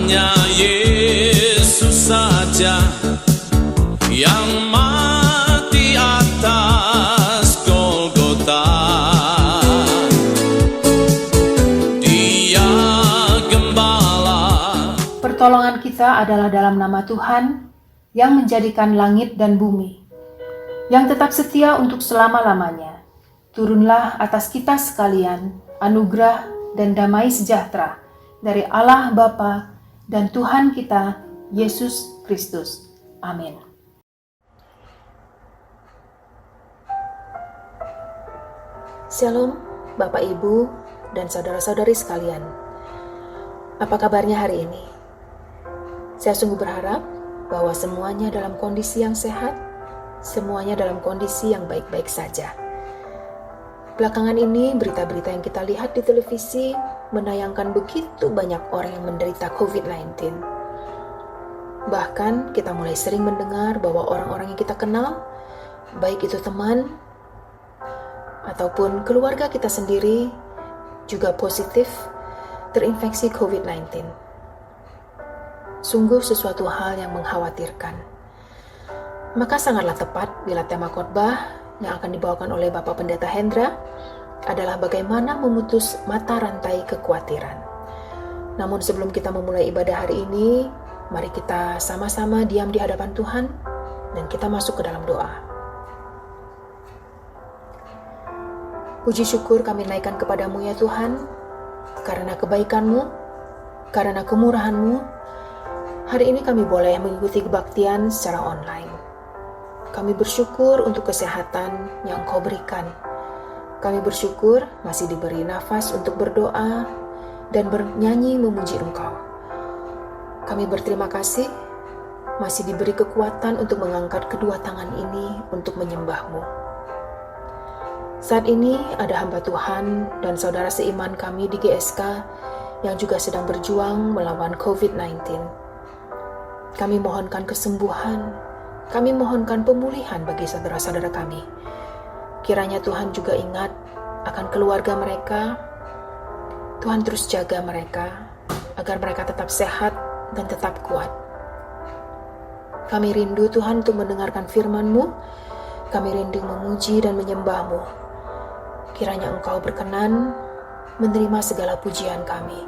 hanya Yesus saja yang mati atas Golgota. Dia gembala. Pertolongan kita adalah dalam nama Tuhan yang menjadikan langit dan bumi, yang tetap setia untuk selama-lamanya. Turunlah atas kita sekalian anugerah dan damai sejahtera dari Allah Bapa dan Tuhan kita Yesus Kristus. Amin. Shalom, Bapak, Ibu, dan saudara-saudari sekalian. Apa kabarnya hari ini? Saya sungguh berharap bahwa semuanya dalam kondisi yang sehat, semuanya dalam kondisi yang baik-baik saja. Belakangan ini, berita-berita yang kita lihat di televisi menayangkan begitu banyak orang yang menderita COVID-19. Bahkan kita mulai sering mendengar bahwa orang-orang yang kita kenal, baik itu teman ataupun keluarga kita sendiri, juga positif terinfeksi COVID-19. Sungguh sesuatu hal yang mengkhawatirkan. Maka sangatlah tepat bila tema khotbah yang akan dibawakan oleh Bapak Pendeta Hendra adalah bagaimana memutus mata rantai kekhawatiran. Namun sebelum kita memulai ibadah hari ini, mari kita sama-sama diam di hadapan Tuhan dan kita masuk ke dalam doa. Puji syukur kami naikkan kepadamu ya Tuhan, karena kebaikan-Mu, karena kemurahan-Mu, hari ini kami boleh mengikuti kebaktian secara online. Kami bersyukur untuk kesehatan yang Engkau berikan. Kami bersyukur masih diberi nafas untuk berdoa dan bernyanyi memuji Engkau. Kami berterima kasih masih diberi kekuatan untuk mengangkat kedua tangan ini untuk menyembah-Mu. Saat ini ada hamba Tuhan dan saudara seiman kami di GSK yang juga sedang berjuang melawan COVID-19. Kami mohonkan kesembuhan, kami mohonkan pemulihan bagi saudara-saudara kami. Kiranya Tuhan juga ingat akan keluarga mereka. Tuhan terus jaga mereka agar mereka tetap sehat dan tetap kuat. Kami rindu Tuhan untuk mendengarkan firman-Mu. Kami rindu memuji dan menyembah-Mu. Kiranya Engkau berkenan menerima segala pujian kami.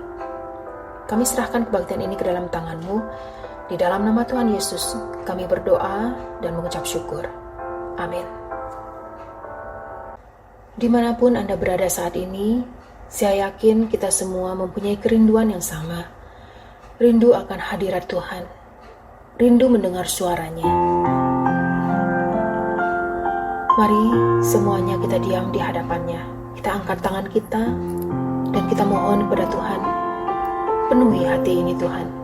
Kami serahkan kebaktian ini ke dalam tangan-Mu. Di dalam nama Tuhan Yesus, kami berdoa dan mengucap syukur. Amin. Dimanapun Anda berada saat ini, saya yakin kita semua mempunyai kerinduan yang sama. Rindu akan hadirat Tuhan. Rindu mendengar suaranya. Mari semuanya kita diam di hadapannya. Kita angkat tangan kita dan kita mohon kepada Tuhan. Penuhi hati ini Tuhan.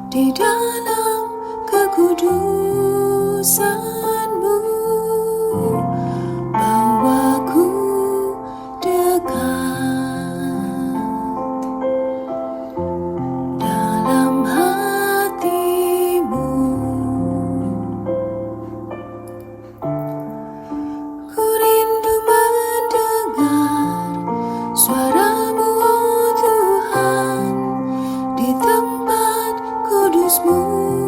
Di dalam kekudusan-Mu, bawaku dekat dalam hati-Mu. Ku rindu mendengar suara-Mu, oh Tuhan, di tempat kudus-Mu.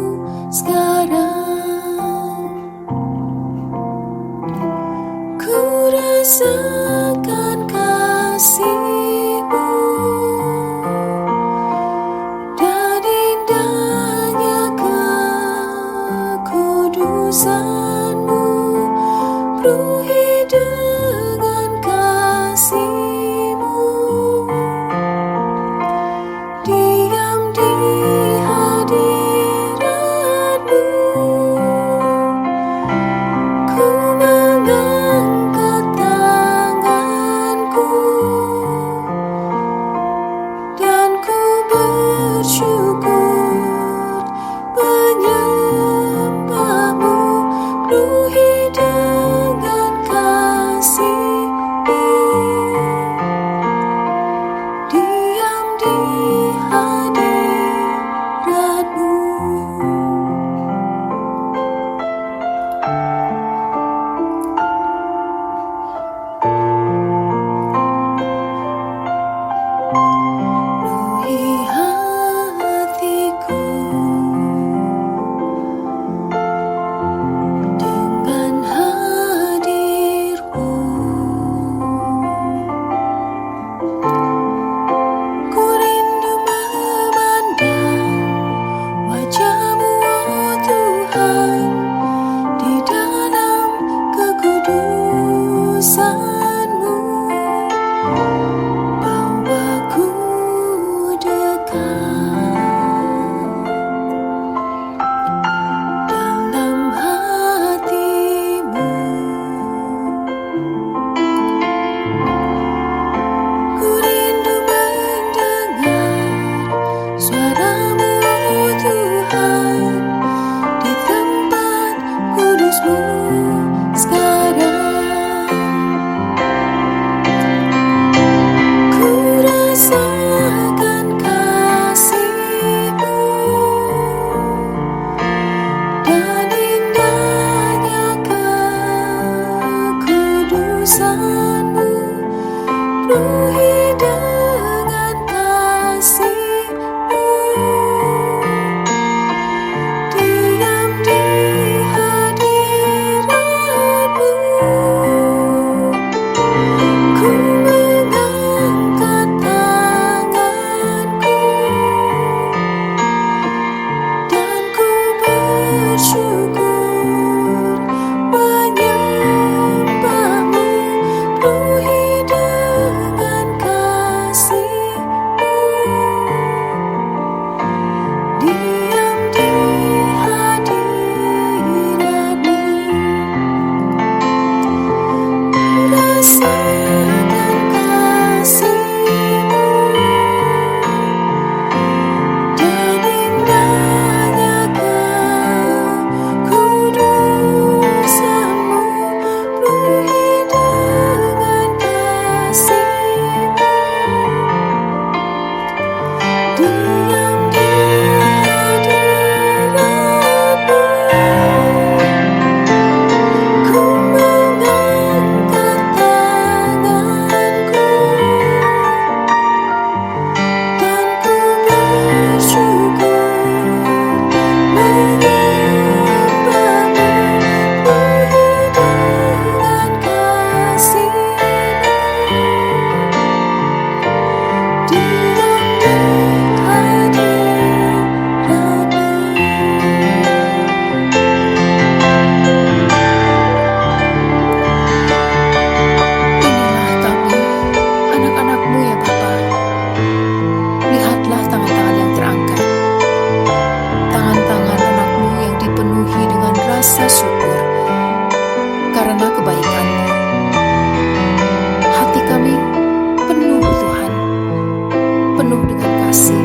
kasih,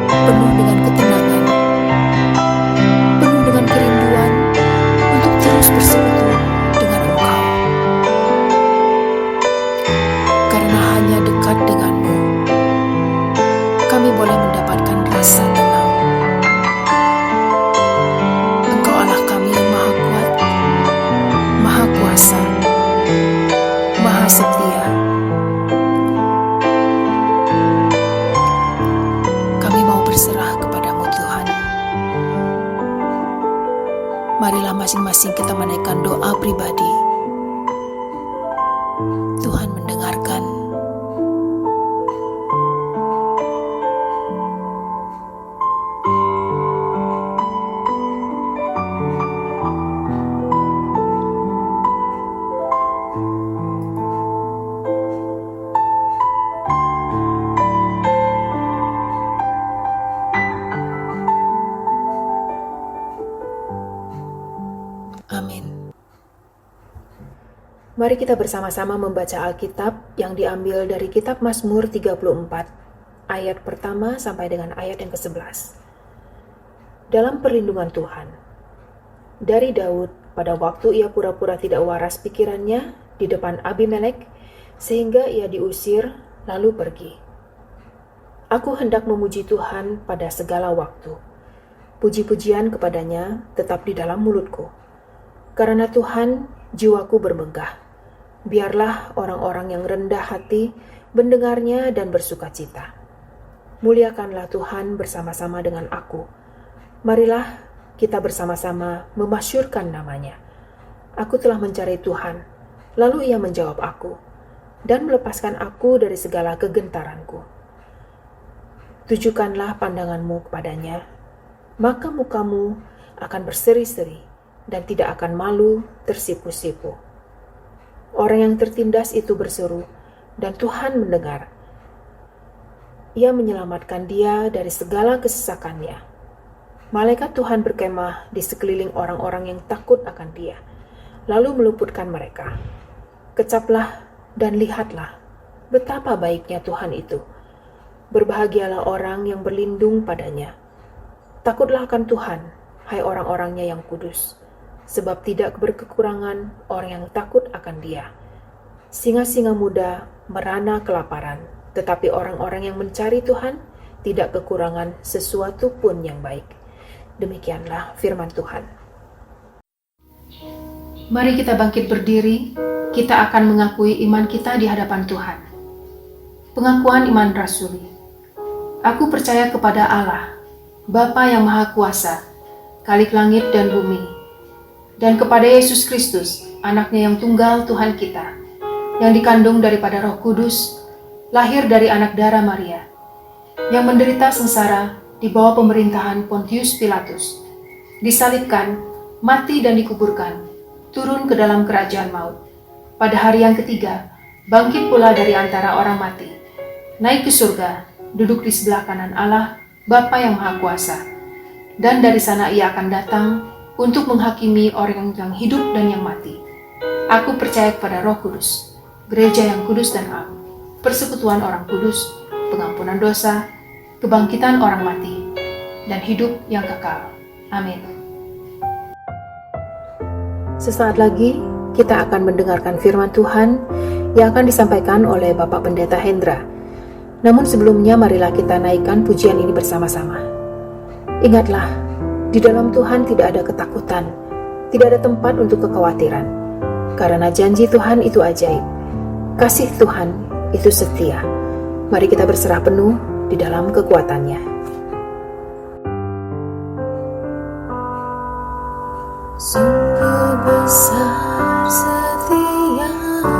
penuh dengan ketenangan, penuh dengan kerinduan untuk terus bersekutu dengan Engkau. Karena hanya dekat denganmu, kami boleh mendapatkan rasa tenang. Engkau Allah kami yang maha kuat, maha kuasa, maha setia. Kami mau berserah kepadamu Tuhan. Marilah masing-masing kita menaikkan doa pribadi. Tuhan mendengarkan. Amin. Mari kita bersama-sama membaca Alkitab yang diambil dari kitab Mazmur 34, ayat pertama sampai dengan ayat yang ke-11. Dalam perlindungan Tuhan. Dari Daud, pada waktu ia pura-pura tidak waras pikirannya di depan Abimelek, sehingga ia diusir lalu pergi. Aku hendak memuji Tuhan pada segala waktu. Puji-pujian kepadanya tetap di dalam mulutku. Karena Tuhan, jiwaku bermegah. Biarlah orang-orang yang rendah hati mendengarnya dan bersukacita. Muliakanlah Tuhan bersama-sama dengan aku. Marilah kita bersama-sama memasyurkan namanya. Aku telah mencari Tuhan, lalu ia menjawab aku, dan melepaskan aku dari segala kegentaranku. Tujukanlah pandanganmu kepadanya, maka mukamu akan berseri-seri, dan tidak akan malu tersipu-sipu. Orang yang tertindas itu berseru, dan Tuhan mendengar. Ia menyelamatkan dia dari segala kesesakannya. Malaikat Tuhan berkemah di sekeliling orang-orang yang takut akan dia, lalu meluputkan mereka. Kecaplah dan lihatlah betapa baiknya Tuhan itu. Berbahagialah orang yang berlindung padanya. Takutlah akan Tuhan, hai orang-orangnya yang kudus. Sebab tidak berkekurangan orang yang takut akan dia. Singa-singa muda merana kelaparan, tetapi orang-orang yang mencari Tuhan tidak kekurangan sesuatu pun yang baik. Demikianlah firman Tuhan. Mari kita bangkit berdiri, kita akan mengakui iman kita di hadapan Tuhan. Pengakuan iman rasuli. Aku percaya kepada Allah, Bapa yang Maha Kuasa, Khalik langit dan bumi, dan kepada Yesus Kristus, anaknya yang tunggal Tuhan kita, yang dikandung daripada Roh Kudus, lahir dari anak darah Maria, yang menderita sengsara di bawah pemerintahan Pontius Pilatus, disalibkan, mati dan dikuburkan, turun ke dalam kerajaan maut. Pada hari yang ketiga, bangkit pula dari antara orang mati, naik ke surga, duduk di sebelah kanan Allah, Bapa yang Maha Kuasa, dan dari sana ia akan datang untuk menghakimi orang yang hidup dan yang mati. Aku percaya kepada Roh Kudus, gereja yang kudus dan am, persekutuan orang kudus, pengampunan dosa, kebangkitan orang mati, dan hidup yang kekal. Amin. Sesaat lagi kita akan mendengarkan firman Tuhan yang akan disampaikan oleh Bapak Pendeta Hendra. Namun sebelumnya marilah kita naikkan pujian ini bersama-sama. Ingatlah, di dalam Tuhan tidak ada ketakutan, tidak ada tempat untuk kekhawatiran. Karena janji Tuhan itu ajaib, kasih Tuhan itu setia. Mari kita berserah penuh di dalam kekuatannya. Sungguh besar setiamu,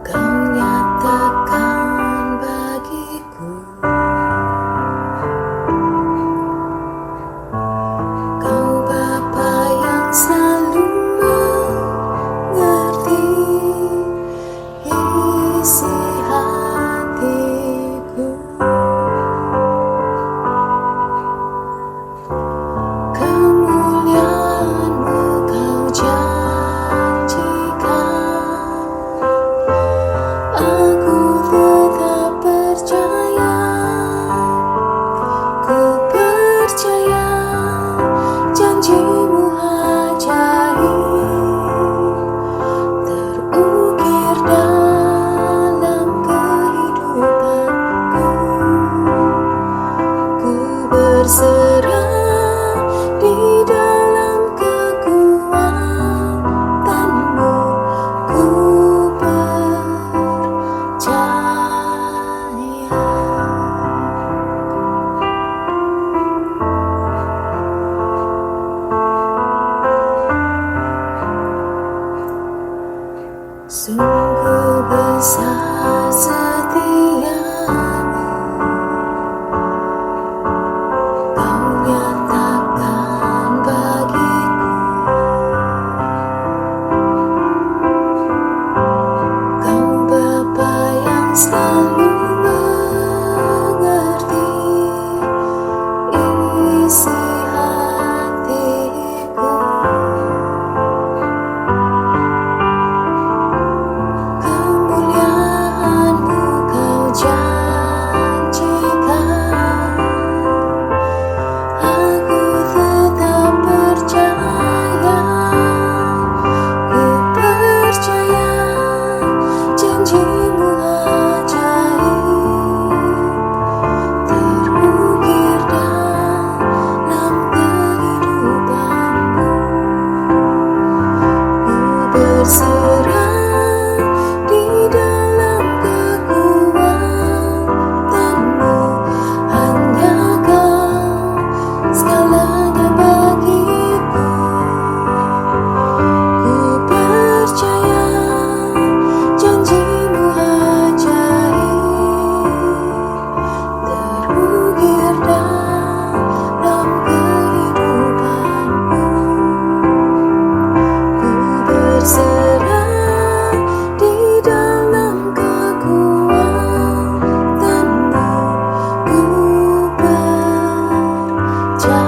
Kau nyatakan bagiku. Kau Bapa yang selalu mengerti isi hatiku. Kemuliaan-Mu selalu mengerti isi hatiku. Kemuliaan-Mu Kau janjikan, aku tetap percaya. Ku percaya janji-Mu ajaib terukir dalam kehidupanku. Ku berserah di dalam kekuatan-Mu, hanya Kau segalanya bagiku. Ku percaya janji-Mu ajaib terukir dalam kehidupanku. Ku berserah di dalam kekuatan-Mu, ku percaya.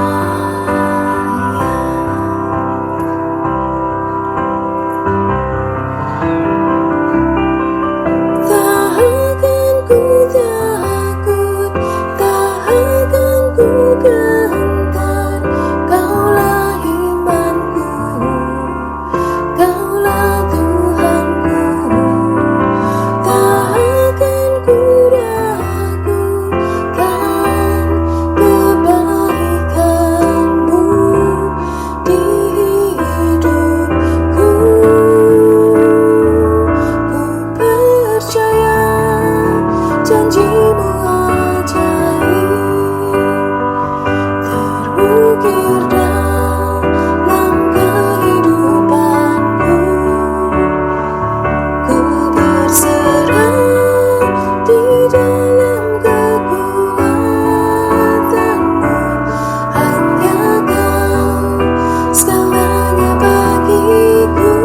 Tak akan ku takut, tak akan ku gentar. Kaulah imanku, Kaulah Tuhanku. Tak akan ku ragukan kebaikan-Mu di hidupku. Ku percaya janji-Mu ajaib terukir dalam kehidupanku. Ku berserah di dalam kekuatan-Mu, hanya Kau segalanya bagiku.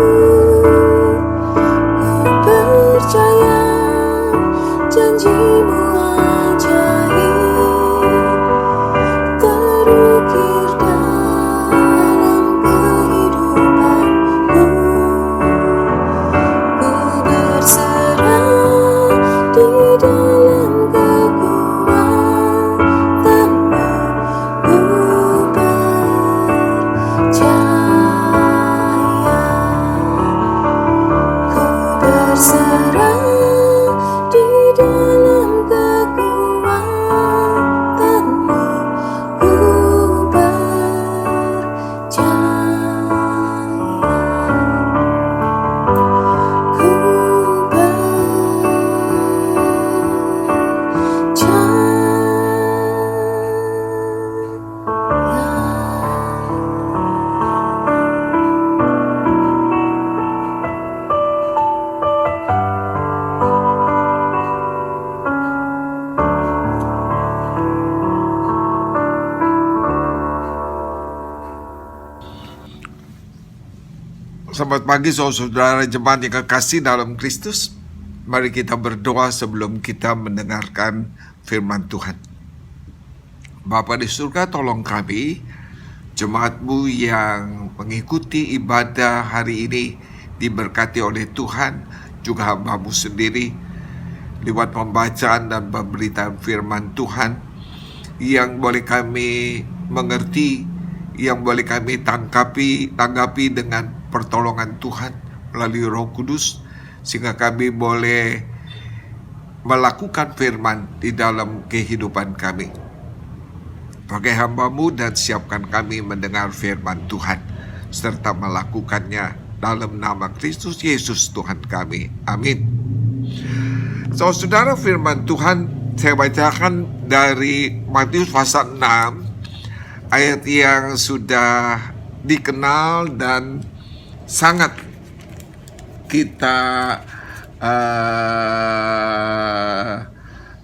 Ku percaya janji-Mu ajaib terukir dalam kehidupanku. Ku berserah di dalam kekuatan-Mu, ku percaya. Ku berserah di dalam kekuatan-Mu, ku percaya. Ku Selamat pagi saudara jemaat yang kekasih dalam Kristus. Mari kita berdoa sebelum kita mendengarkan firman Tuhan. Bapa di surga, tolong kami, jemaat-Mu yang mengikuti ibadah hari ini, diberkati oleh Tuhan, juga hamba-Mu sendiri, lewat pembacaan dan pemberitaan firman Tuhan, yang boleh kami mengerti, yang boleh kami tanggapi dengan pertolongan Tuhan melalui Roh Kudus, sehingga kami boleh melakukan firman di dalam kehidupan kami. Pakai hamba-Mu dan siapkan kami mendengar firman Tuhan, serta melakukannya dalam nama Kristus Yesus Tuhan kami. Amin. Saudara, firman Tuhan saya bacakan dari Matius pasal 6, ayat yang sudah dikenal dan sangat kita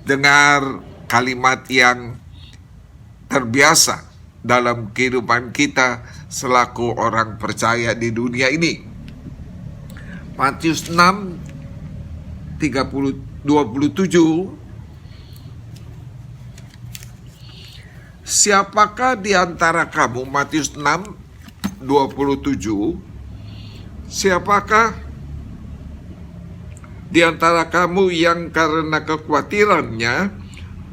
dengar, kalimat yang terbiasa dalam kehidupan kita selaku orang percaya di dunia ini. Matius 6, 33 27, siapakah di antara kamu, Matius 6, 27, siapakah di antara kamu yang karena kekhawatirannya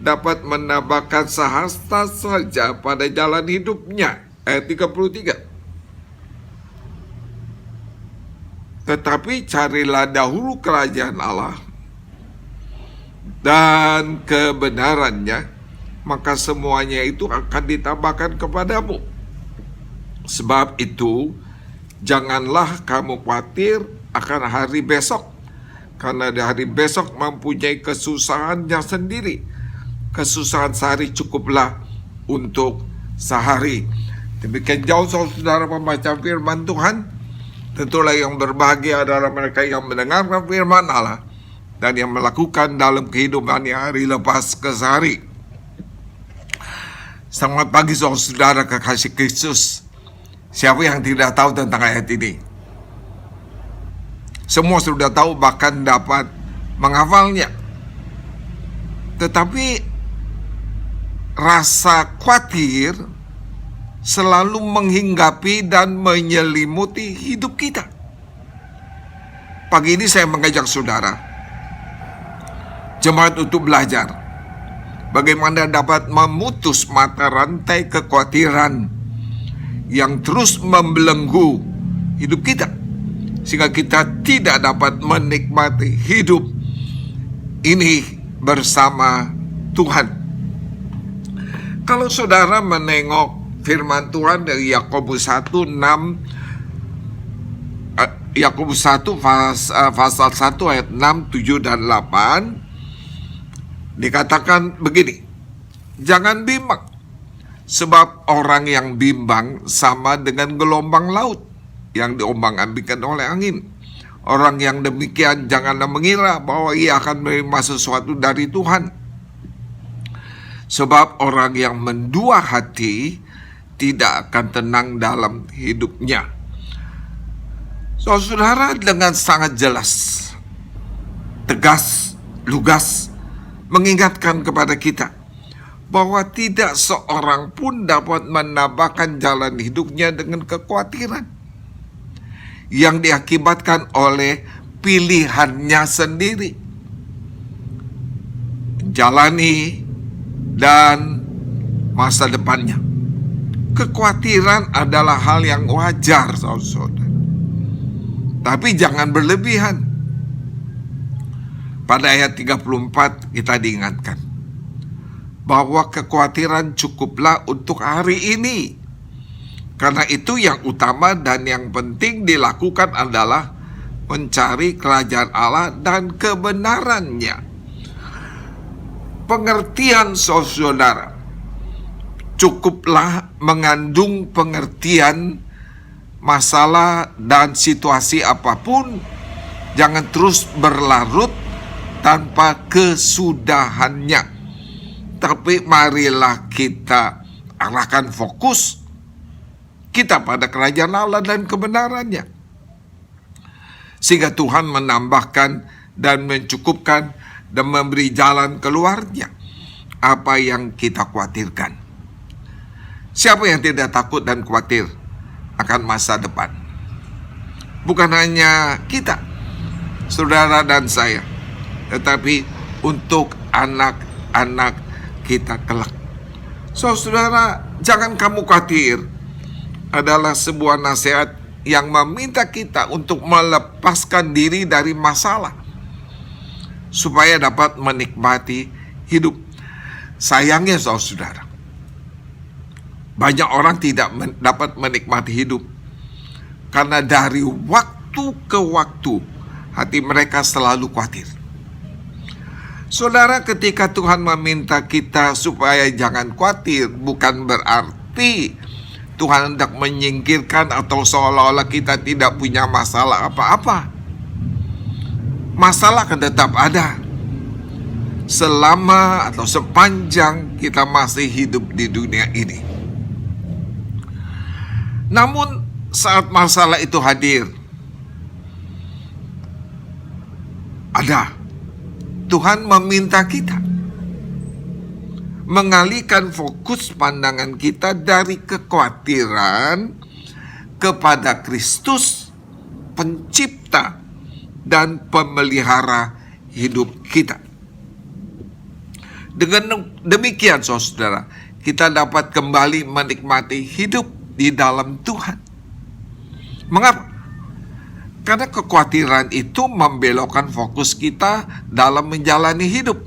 dapat menambahkan sehasta saja pada jalan hidupnya? Ayat 33. Tetapi carilah dahulu kerajaan Allah dan kebenarannya, maka semuanya itu akan ditambahkan kepadamu. Sebab itu, janganlah kamu khawatir akan hari besok, karena di hari besok mempunyai kesusahannya sendiri. Kesusahan sehari cukuplah untuk sehari. Demikian jauh saudara membaca firman Tuhan. Tentulah yang berbahagia adalah mereka yang mendengarkan firman Allah dan yang melakukan dalam kehidupannya hari lepas ke hari. Selamat pagi saudara kekasih Kristus. Siapa yang tidak tahu tentang ayat ini? Semua sudah tahu, bahkan dapat menghafalnya. Tetapi rasa khawatir selalu menghinggapi dan menyelimuti hidup kita. Pagi ini saya mengajak saudara, jemaat, untuk belajar bagaimana dapat memutus mata rantai kekhawatiran yang terus membelenggu hidup kita, sehingga kita tidak dapat menikmati hidup ini bersama Tuhan. Kalau saudara menengok firman Tuhan dari Yakobus 1 pasal 1 ayat 6, 7, dan 8 dikatakan begini, jangan bimbang, sebab orang yang bimbang sama dengan gelombang laut yang diombang-ambingkan oleh angin. Orang yang demikian janganlah mengira bahwa ia akan menerima sesuatu dari Tuhan. Sebab orang yang mendua hati tidak akan tenang dalam hidupnya. Saudara, dengan sangat jelas, tegas, lugas mengingatkan kepada kita bahwa tidak seorang pun dapat menambahkan jalan hidupnya dengan kekhawatiran yang diakibatkan oleh pilihannya sendiri. Jalani dan masa depannya. Kekhawatiran adalah hal yang wajar, saudara. Tapi jangan berlebihan. Pada ayat 34 kita diingatkan bahwa kekhawatiran cukuplah untuk hari ini. Karena itu yang utama dan yang penting dilakukan adalah mencari kerajaan Allah dan kebenarannya. Pengertian saudara cukuplah mengandung pengertian masalah dan situasi apapun. Jangan terus berlarut tanpa kesudahannya. Tapi marilah kita arahkan fokus kita pada kerajaan Allah dan kebenarannya, sehingga Tuhan menambahkan dan mencukupkan dan memberi jalan keluarnya apa yang kita khawatirkan. Siapa yang tidak takut dan khawatir akan masa depan? Bukan hanya kita, saudara dan saya, tetapi untuk anak-anak kita kelak. Saudara, jangan kamu khawatir adalah sebuah nasihat yang meminta kita untuk melepaskan diri dari masalah supaya dapat menikmati hidup. Sayangnya saudara, banyak orang tidak dapat menikmati hidup karena dari waktu ke waktu hati mereka selalu khawatir. Saudara, ketika Tuhan meminta kita supaya jangan khawatir, bukan berarti Tuhan hendak menyingkirkan atau seolah-olah kita tidak punya masalah apa-apa. Masalah akan tetap ada selama atau sepanjang kita masih hidup di dunia ini. Namun saat masalah itu hadir, ada Tuhan meminta kita mengalihkan fokus pandangan kita dari kekhawatiran kepada Kristus, pencipta dan pemelihara hidup kita. Dengan demikian, saudara, kita dapat kembali menikmati hidup di dalam Tuhan. Mengapa? Karena kekhawatiran itu membelokkan fokus kita dalam menjalani hidup.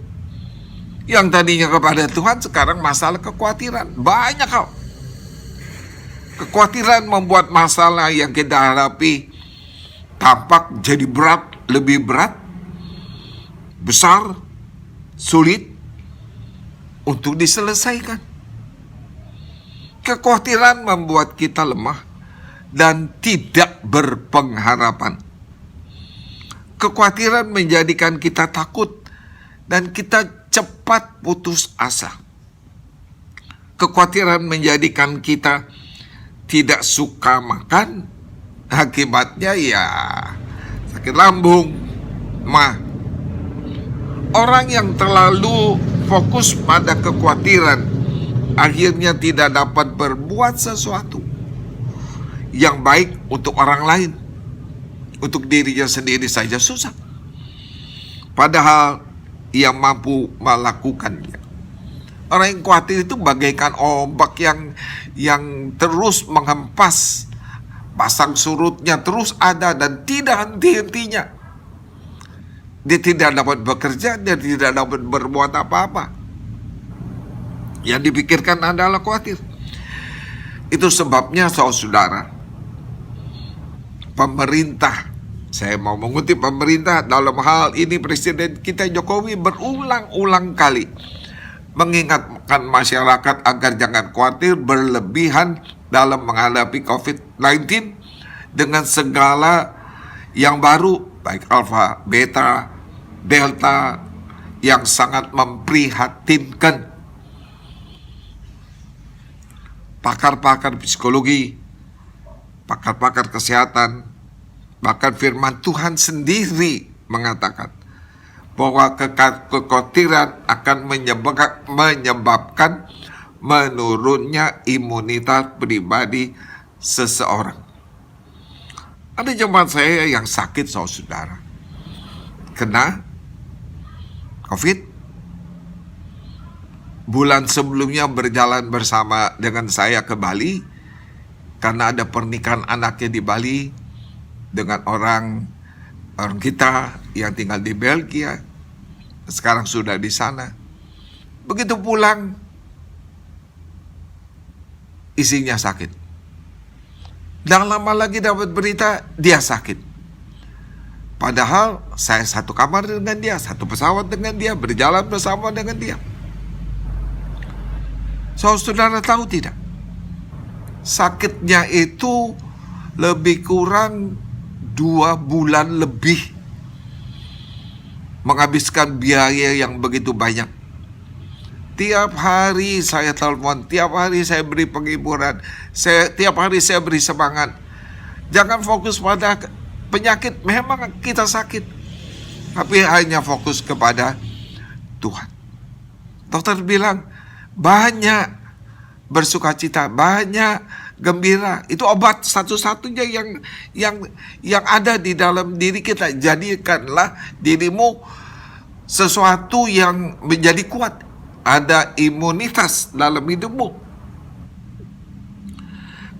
Yang tadinya kepada Tuhan, sekarang masalah kekhawatiran. Banyak hal. Kekhawatiran membuat masalah yang kita hadapi tampak jadi berat, lebih berat, besar, sulit untuk diselesaikan. Kekhawatiran membuat kita lemah dan tidak berpengharapan. Kekhawatiran menjadikan kita takut dan kita cepat putus asa. Kekhawatiran menjadikan kita tidak suka makan. Akibatnya ya sakit lambung, mah. Orang yang terlalu fokus pada kekhawatiran akhirnya tidak dapat berbuat sesuatu yang baik untuk orang lain. Untuk dirinya sendiri saja susah. Padahal ia mampu melakukannya. Orang yang khawatir itu bagaikan ombak yang terus menghempas. Pasang surutnya terus ada dan tidak henti-hentinya. Dia tidak dapat bekerja, dia tidak dapat berbuat apa-apa. Yang dipikirkan adalah khawatir. Itu sebabnya, saudara, pemerintah, saya mau mengutip pemerintah dalam hal ini, Presiden kita Jokowi berulang-ulang kali mengingatkan masyarakat agar jangan khawatir berlebihan dalam menghadapi COVID-19 dengan segala yang baru, baik Alpha, Beta, Delta, yang sangat memprihatinkan. Pakar-pakar psikologi, pakar-pakar kesehatan, bahkan firman Tuhan sendiri mengatakan bahwa kekhawatiran akan menyebabkan menurunnya imunitas pribadi seseorang. Ada jemaat saya yang sakit, saudara, kena COVID. Bulan sebelumnya berjalan bersama dengan saya ke Bali karena ada pernikahan anaknya di Bali dengan orang kita yang tinggal di Belgia. Sekarang sudah di sana. Begitu pulang, istrinya sakit. Dan lama lagi dapat berita dia sakit. Padahal saya satu kamar dengan dia, satu pesawat dengan dia, berjalan bersama dengan dia. Saudara tahu tidak? Sakitnya itu lebih kurang 2 bulan lebih. Menghabiskan biaya yang begitu banyak. Tiap hari saya telepon, tiap hari saya beri penghiburan, tiap hari saya beri semangat. Jangan fokus pada penyakit, memang kita sakit, tapi hanya fokus kepada Tuhan. Dokter bilang, banyak bersukacita, banyak gembira. Itu obat satu-satunya yang ada di dalam diri kita. Jadikanlah dirimu sesuatu yang menjadi kuat. Ada imunitas dalam hidupmu.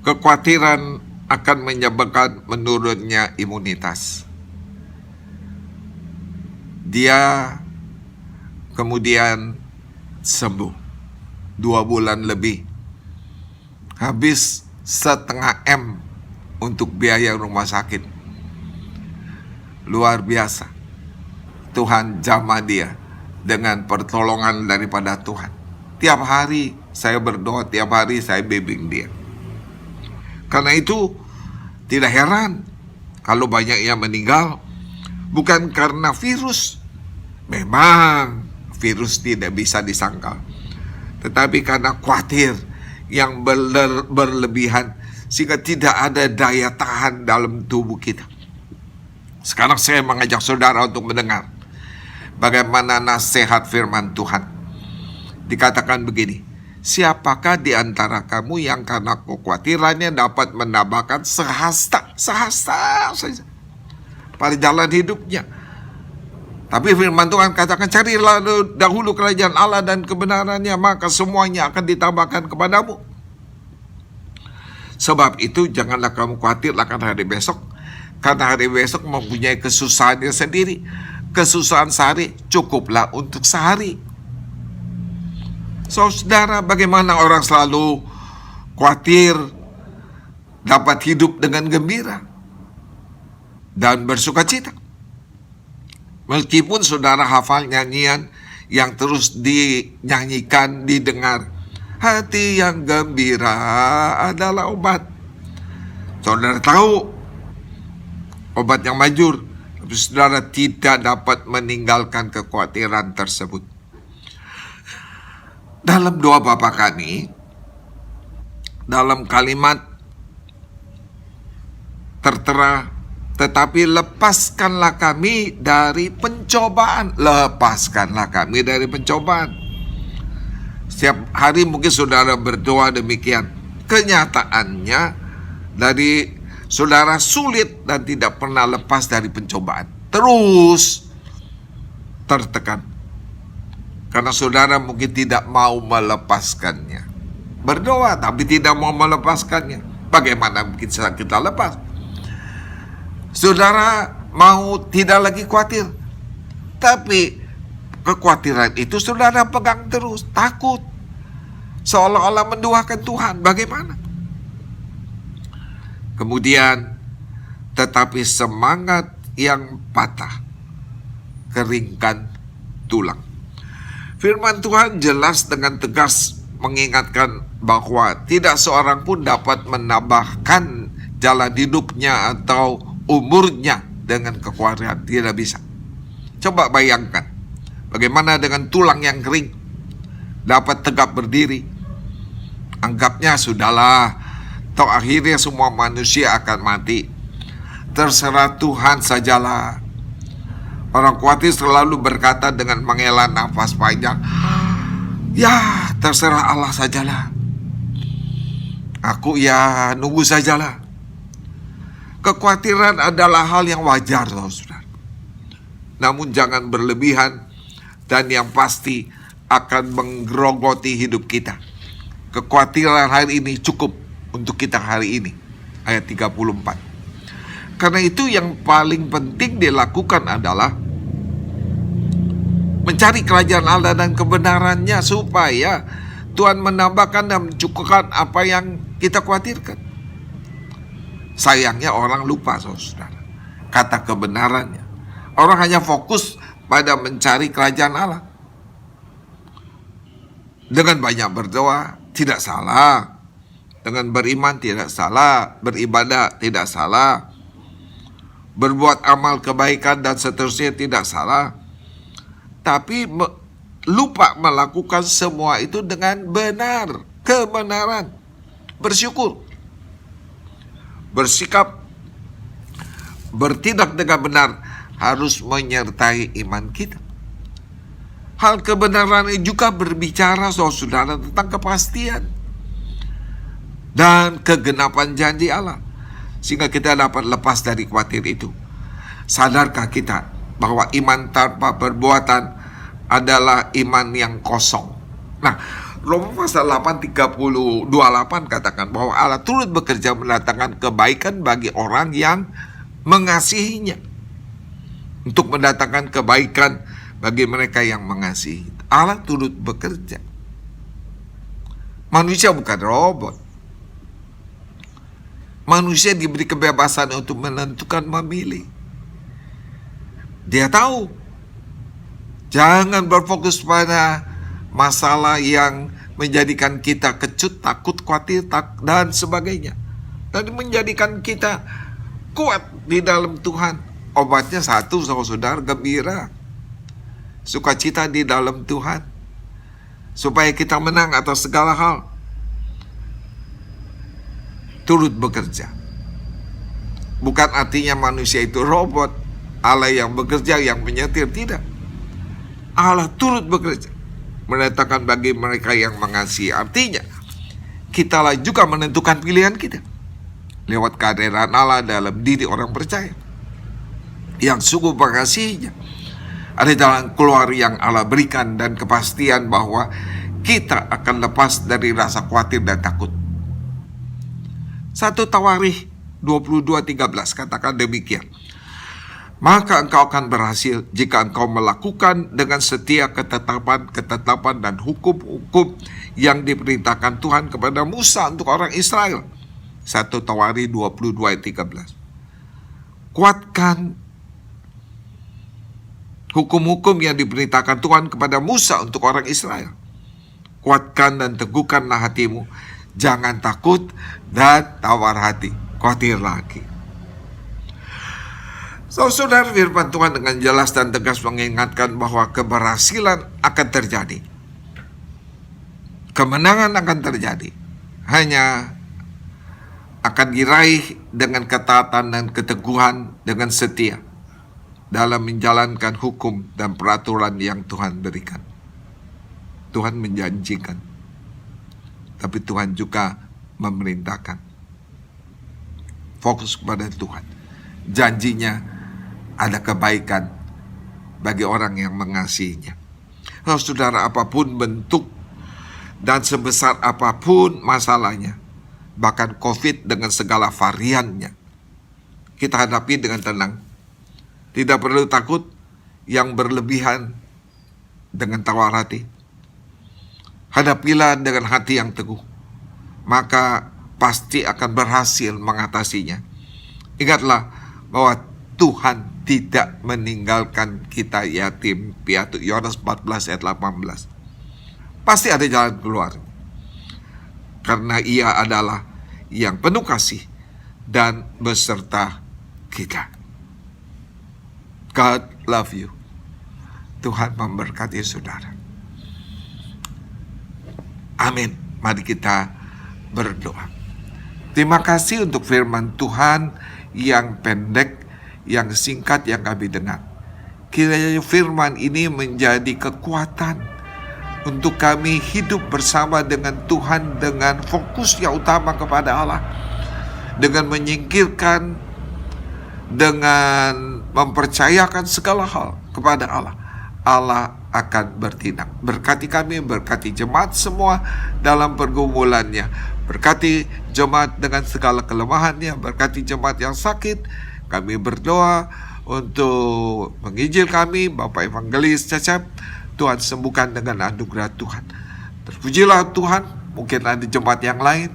Kekhawatiran akan menyebabkan menurunnya imunitas. Dia kemudian sembuh 2 bulan lebih. Habis 0,5 M untuk biaya rumah sakit. Luar biasa. Tuhan jamah dia dengan pertolongan daripada Tuhan. Tiap hari saya berdoa, tiap hari saya bimbing dia. Karena itu tidak heran kalau banyak yang meninggal bukan karena virus. Memang virus tidak bisa disangkal. Tetapi karena khawatir yang berlebihan sehingga tidak ada daya tahan dalam tubuh kita. Sekarang saya mengajak saudara untuk mendengar. Bagaimana nasihat firman Tuhan? Dikatakan begini, siapakah di antara kamu yang karena kekhawatirannya dapat menambahkan sehasta saja pada jalan hidupnya? Tapi firman Tuhan katakan, carilah dahulu kerajaan Allah dan kebenarannya, maka semuanya akan ditambahkan kepadamu. Sebab itu janganlah kamu khawatir akan hari besok, karena hari besok mempunyai kesusahannya sendiri. Kesusahan sehari cukuplah untuk sehari. Saudara, bagaimana orang selalu khawatir dapat hidup dengan gembira dan bersuka cita? Meskipun saudara hafal nyanyian yang terus dinyanyikan, didengar, hati yang gembira adalah obat. Saudara tahu obat yang manjur, tapi saudara tidak dapat meninggalkan kekhawatiran tersebut. Dalam doa Bapa Kami, dalam kalimat tertera, tetapi lepaskanlah kami dari pencobaan. Lepaskanlah kami dari pencobaan. Setiap hari mungkin saudara berdoa demikian. Kenyataannya dari saudara sulit dan tidak pernah lepas dari pencobaan. Terus tertekan. Karena saudara mungkin tidak mau melepaskannya. Berdoa tapi tidak mau melepaskannya. Bagaimana bisa kita lepas? Saudara mau tidak lagi khawatir. Tapi kekhawatiran itu saudara pegang terus. Takut. Seolah-olah menduakan Tuhan. Bagaimana? Kemudian, tetapi semangat yang patah, keringkan tulang. Firman Tuhan jelas dengan tegas mengingatkan bahwa tidak seorang pun dapat menambahkan jalan hidupnya atau umurnya dengan kekhawatiran. Tidak bisa. Coba bayangkan, bagaimana dengan tulang yang kering dapat tegap berdiri? Anggapnya sudahlah, toh akhirnya semua manusia akan mati. Terserah Tuhan sajalah. Orang khawatir selalu berkata dengan menghela nafas panjang, ya terserah Allah sajalah. Aku ya nunggu sajalah. Kekhawatiran adalah hal yang wajar, saudara. Namun jangan berlebihan, dan yang pasti akan menggerogoti hidup kita. Kekhawatiran hari ini cukup untuk kita hari ini. Ayat 34. Karena itu yang paling penting dilakukan adalah mencari kerajaan Allah dan kebenarannya, supaya Tuhan menambahkan dan mencukupkan apa yang kita khawatirkan. Sayangnya orang lupa, saudara, kata kebenarannya. Orang hanya fokus pada mencari kerajaan Allah. Dengan banyak berdoa tidak salah, dengan beriman tidak salah, beribadah tidak salah, berbuat amal kebaikan dan seterusnya tidak salah. Tapi lupa melakukan semua itu dengan benar, kebenaran, bersyukur, bersikap, bertindak dengan benar harus menyertai iman kita. Hal kebenaran ini juga berbicara, saudara, tentang kepastian dan kegenapan janji Allah, sehingga kita dapat lepas dari khawatir itu. Sadarkah kita bahwa iman tanpa perbuatan adalah iman yang kosong? Nah, Roma pasal 8:28 katakan bahwa Allah turut bekerja mendatangkan kebaikan bagi orang yang mengasihinya. Untuk mendatangkan kebaikan bagi mereka yang mengasihi. Allah turut bekerja. Manusia bukan robot. Manusia diberi kebebasan untuk menentukan memilih. Dia tahu. Jangan berfokus pada masalah yang menjadikan kita kecut, takut, khawatir, dan sebagainya. Dan menjadikan kita kuat di dalam Tuhan. Obatnya satu, saudara, gembira. Sukacita di dalam Tuhan. Supaya kita menang atas segala hal. Turut bekerja. Bukan artinya manusia itu robot, Allah yang bekerja, yang menyetir, tidak. Allah turut bekerja menetapkan bagi mereka yang mengasihi. Artinya, kitalah juga menentukan pilihan kita lewat kehadiran Allah dalam diri orang percaya yang sungguh mengasihinya. Ada jalan keluar yang Allah berikan dan kepastian bahwa kita akan lepas dari rasa khawatir dan takut. 1 Tawarikh 22:13 katakan demikian. Maka engkau akan berhasil jika engkau melakukan dengan setia ketetapan dan hukum-hukum yang diperintahkan Tuhan kepada Musa untuk orang Israel. 1 Tawarikh 22:13. Kuatkan hukum-hukum yang diperintahkan Tuhan kepada Musa untuk orang Israel. Kuatkan dan teguhkanlah hatimu. Jangan takut dan tawar hati. Khawatir lagi. Saudara, firman Tuhan dengan jelas dan tegas mengingatkan bahwa keberhasilan akan terjadi. Kemenangan akan terjadi. Hanya akan diraih dengan ketaatan dan keteguhan dengan setia dalam menjalankan hukum dan peraturan yang Tuhan berikan. Tuhan menjanjikan, tapi Tuhan juga memerintahkan. Fokus kepada Tuhan. Janjinya ada kebaikan bagi orang yang mengasihinya. Saudara, apapun bentuk dan sebesar apapun masalahnya, bahkan COVID dengan segala variannya, kita hadapi dengan tenang. Tidak perlu takut yang berlebihan dengan tawar hati. Hadapilah dengan hati yang teguh, maka pasti akan berhasil mengatasinya. Ingatlah bahwa Tuhan tidak meninggalkan kita yatim piatu. Yohanes 14 ayat 18. Pasti ada jalan keluar. Karena Ia adalah yang penuh kasih dan beserta kita. God love you. Tuhan memberkati saudara. Amin. Mari kita berdoa. Terima kasih untuk firman Tuhan yang pendek, yang singkat yang kami dengar. Kiranya firman ini menjadi kekuatan untuk kami hidup bersama dengan Tuhan dengan fokus yang utama kepada Allah. Dengan menyingkirkan, dengan mempercayakan segala hal kepada Allah. Allah akan bertindak. Berkati kami, berkati jemaat semua dalam pergumulannya. Berkati jemaat dengan segala kelemahannya, berkati jemaat yang sakit. Kami berdoa untuk menginjil kami, Bapak Evangelis Cecep. Tuhan sembuhkan dengan anugerah Tuhan. Terpujilah Tuhan, mungkin ada jemaat yang lain.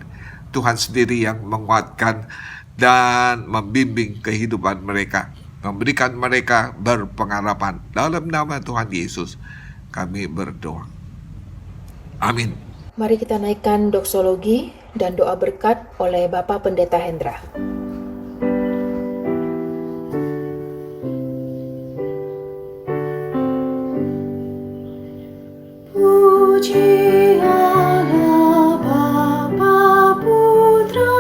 Tuhan sendiri yang menguatkan dan membimbing kehidupan mereka. Memberikan mereka berpengharapan. Dalam nama Tuhan Yesus, kami berdoa. Amin. Mari kita naikkan doksologi dan doa berkat oleh Bapak Pendeta Hendra. Puji Allah Bapa Putra,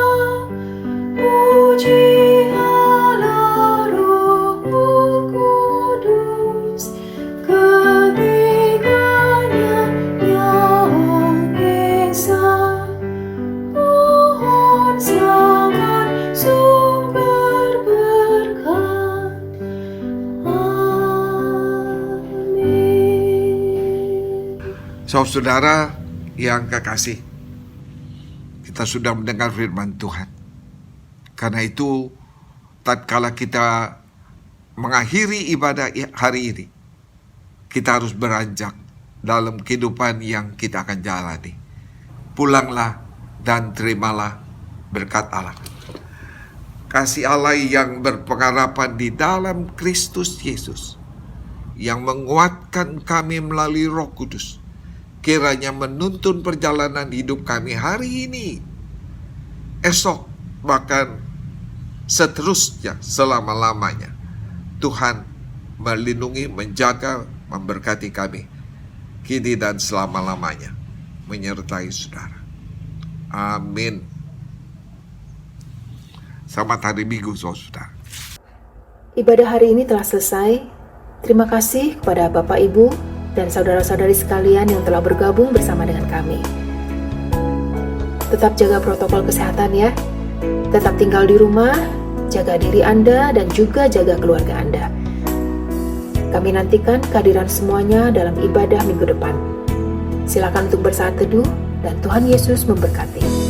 puji Allah Roh Kudus, ketiganya yang esa, pohon sangat sumber berkat. Amin. Saudara yang kekasih, kita sudah mendengar firman Tuhan. Karena itu, tatkala kita mengakhiri ibadah hari ini, kita harus beranjak dalam kehidupan yang kita akan jalani. Pulanglah dan terimalah berkat Allah. Kasih Allah yang berpengharapan di dalam Kristus Yesus, yang menguatkan kami melalui Roh Kudus, kiranya menuntun perjalanan hidup kami hari ini, esok, bahkan seterusnya selama-lamanya. Tuhan melindungi, menjaga, memberkati kami kini dan selama-lamanya, menyertai saudara. Amin. Selamat hari Minggu, saudara. Ibadah hari ini telah selesai. Terima kasih kepada Bapak Ibu dan saudara-saudari sekalian yang telah bergabung bersama dengan kami. Tetap jaga protokol kesehatan ya. Tetap tinggal di rumah, jaga diri Anda dan juga jaga keluarga Anda. Kami nantikan kehadiran semuanya dalam ibadah minggu depan. Silakan untuk bersaat teduh dan Tuhan Yesus memberkati.